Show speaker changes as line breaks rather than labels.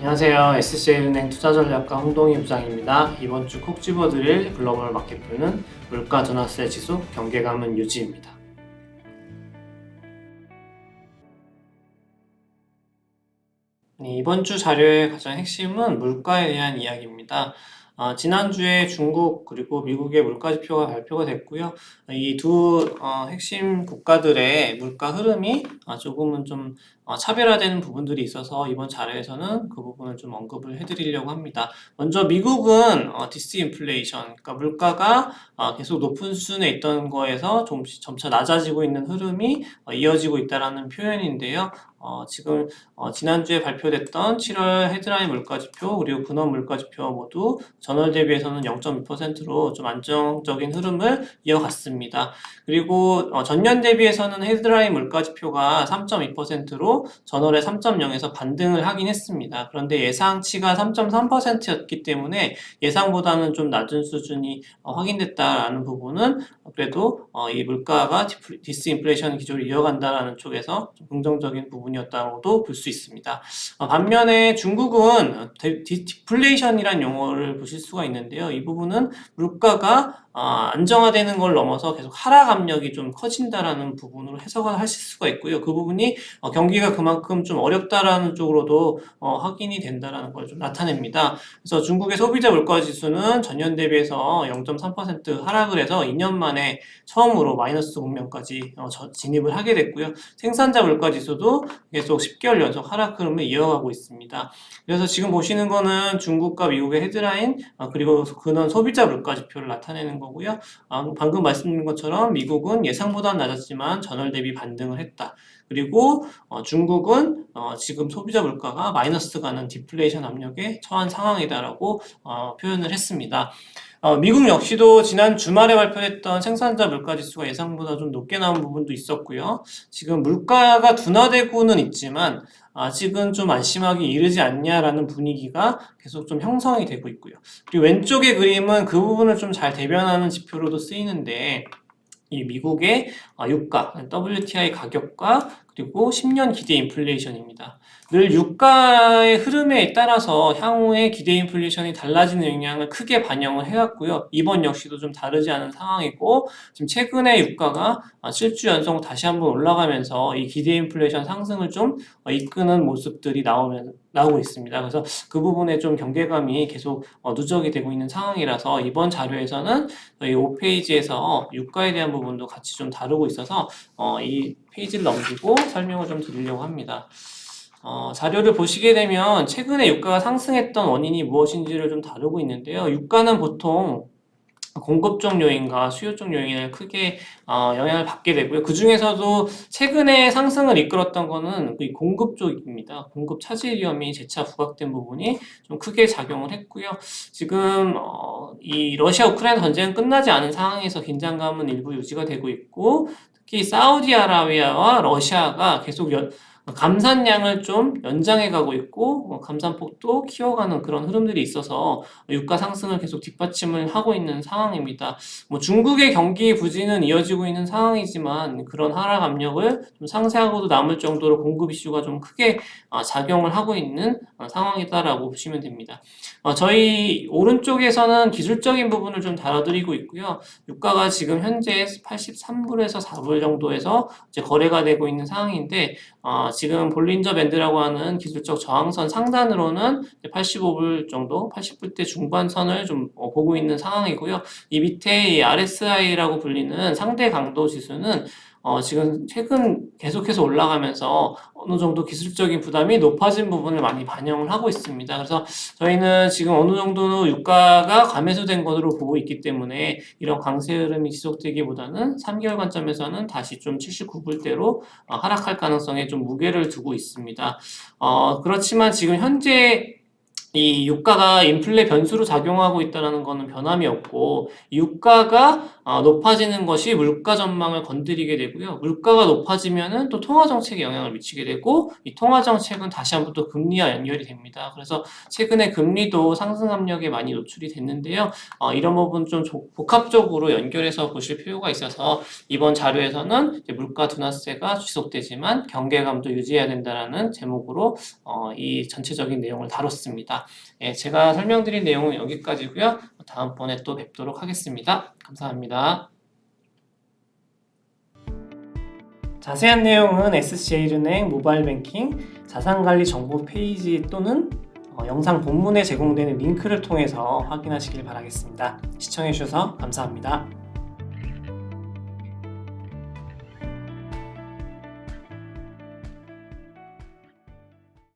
안녕하세요. SC은행 투자전략가 홍동희 부장입니다. 이번 주 콕 집어드릴 글로벌 마켓표는 물가 전환세 지속, 경계감은 유지입니다. 이번 주 자료의 가장 핵심은 물가에 대한 이야기입니다. 지난주에 중국 그리고 미국의 물가지표가 발표가 됐고요. 이 두 핵심 국가들의 물가 흐름이 조금은 좀 차별화되는 부분들이 있어서 이번 자료에서는 그 부분을 좀 언급을 해드리려고 합니다. 먼저 미국은 디스인플레이션, 그러니까 물가가 계속 높은 수준에 있던 거에서 점차 낮아지고 있는 흐름이 이어지고 있다라는 표현인데요. 지금 지난주에 발표됐던 7월 헤드라인 물가지표 그리고 근원 물가지표 모두 전월 대비해서는 0.2%로 좀 안정적인 흐름을 이어갔습니다. 그리고 전년 대비해서는 헤드라인 물가지표가 3.2%로 전월에 3.0에서 반등을 하긴 했습니다. 그런데 예상치가 3.3%였기 때문에 예상보다는 좀 낮은 수준이 확인됐다라는 부분은 그래도 이 물가가 디스인플레이션 기조를 이어간다라는 쪽에서 좀 긍정적인 부분이었다고도 볼 수 있습니다. 반면에 중국은 디플레이션이란 용어를 보실 수가 있는데요. 이 부분은 물가가 안정화되는 걸 넘어서 계속 하락 압력이 좀 커진다라는 부분으로 해석을 하실 수가 있고요. 그 부분이 경기가 그만큼 좀 어렵다라는 쪽으로도 확인이 된다라는 걸 좀 나타냅니다. 그래서 중국의 소비자 물가 지수는 전년 대비해서 0.3% 하락을 해서 2년 만에 처음으로 마이너스 국면까지 진입을 하게 됐고요. 생산자 물가 지수도 계속 10개월 연속 하락 흐름을 이어가고 있습니다. 그래서 지금 보시는 거는 중국과 미국의 헤드라인 그리고 근원 소비자 물가 지표를 나타내는 거고요. 방금 말씀드린 것처럼 미국은 예상보다 낮았지만 전월 대비 반등을 했다. 그리고 중국은 지금 소비자 물가가 마이너스 가는 디플레이션 압력에 처한 상황이다라고 표현을 했습니다. 미국 역시도 지난 주말에 발표했던 생산자 물가 지수가 예상보다 좀 높게 나온 부분도 있었고요. 지금 물가가 둔화되고는 있지만 아직은 좀 안심하기 이르지 않냐라는 분위기가 계속 좀 형성이 되고 있고요. 그리고 왼쪽의 그림은 그 부분을 좀 잘 대변하는 지표로도 쓰이는데 이 미국의 유가, WTI 가격과 그리고 10년 기대 인플레이션입니다. 늘 유가의 흐름에 따라서 향후에 기대 인플레이션이 달라지는 영향을 크게 반영을 해왔고요. 이번 역시도 좀 다르지 않은 상황이고 지금 최근에 유가가 7주 연속 다시 한번 올라가면서 이 기대 인플레이션 상승을 좀 이끄는 모습들이 나오고 있습니다. 그래서 그 부분에 좀 경계감이 계속 누적이 되고 있는 상황이라서 이번 자료에서는 이 5페이지에서 유가에 대한 부분도 같이 좀 다루고 있어서 이 페이지를 넘기고 설명을 좀 드리려고 합니다. 자료를 보시게 되면 최근에 유가가 상승했던 원인이 무엇인지를 좀 다루고 있는데요. 유가는 보통 공급적 요인과 수요적 요인을 크게 영향을 받게 되고요. 그 중에서도 최근에 상승을 이끌었던 거는 그 공급 쪽입니다. 공급 차질 위험이 재차 부각된 부분이 좀 크게 작용을 했고요. 지금 이 러시아 우크라이나 전쟁은 끝나지 않은 상황에서 긴장감은 일부 유지가 되고 있고 특히 사우디아라비아와 러시아가 계속 감산량을 좀 연장해 가고 있고 감산폭도 키워가는 그런 흐름들이 있어서 유가 상승을 계속 뒷받침을 하고 있는 상황입니다. 중국의 경기 부진은 이어지고 있는 상황이지만 그런 하락 압력을 좀 상쇄하고도 남을 정도로 공급 이슈가 좀 크게 작용을 하고 있는 상황이다라고 보시면 됩니다. 저희 오른쪽에서는 기술적인 부분을 좀 다뤄드리고 있고요. 유가가 지금 현재 83불에서 4불 정도에서 이제 거래가 되고 있는 상황인데 지금 볼린저 밴드라고 하는 기술적 저항선 상단으로는 85불 정도, 80불대 중반선을 좀 보고 있는 상황이고요. 이 밑에 이 RSI라고 불리는 상대 강도 지수는 지금 최근 계속해서 올라가면서 어느 정도 기술적인 부담이 높아진 부분을 많이 반영을 하고 있습니다. 그래서 저희는 지금 어느 정도 유가가 감매수된 것으로 보고 있기 때문에 이런 강세 흐름이 지속되기보다는 3개월 관점에서는 다시 좀 79불대로 하락할 가능성에 좀 무게를 두고 있습니다. 그렇지만 지금 현재 이 유가가 인플레 변수로 작용하고 있다는 것은 변함이 없고 유가가 높아지는 것이 물가 전망을 건드리게 되고요. 물가가 높아지면은 또 통화 정책에 영향을 미치게 되고 이 통화 정책은 다시 한번 또 금리와 연결이 됩니다. 그래서 최근에 금리도 상승 압력에 많이 노출이 됐는데요. 이런 부분 좀 복합적으로 연결해서 보실 필요가 있어서 이번 자료에서는 이제 물가 둔화세가 지속되지만 경계감도 유지해야 된다라는 제목으로 이 전체적인 내용을 다뤘습니다. 예, 제가 설명드린 내용은 여기까지고요. 다음번에 또 뵙도록 하겠습니다. 감사합니다. 자세한 내용은 SC제일은행 모바일 뱅킹 자산관리 정보 페이지 또는 영상 본문에 제공되는 링크를 통해서 확인하시길 바라겠습니다. 시청해주셔서 감사합니다.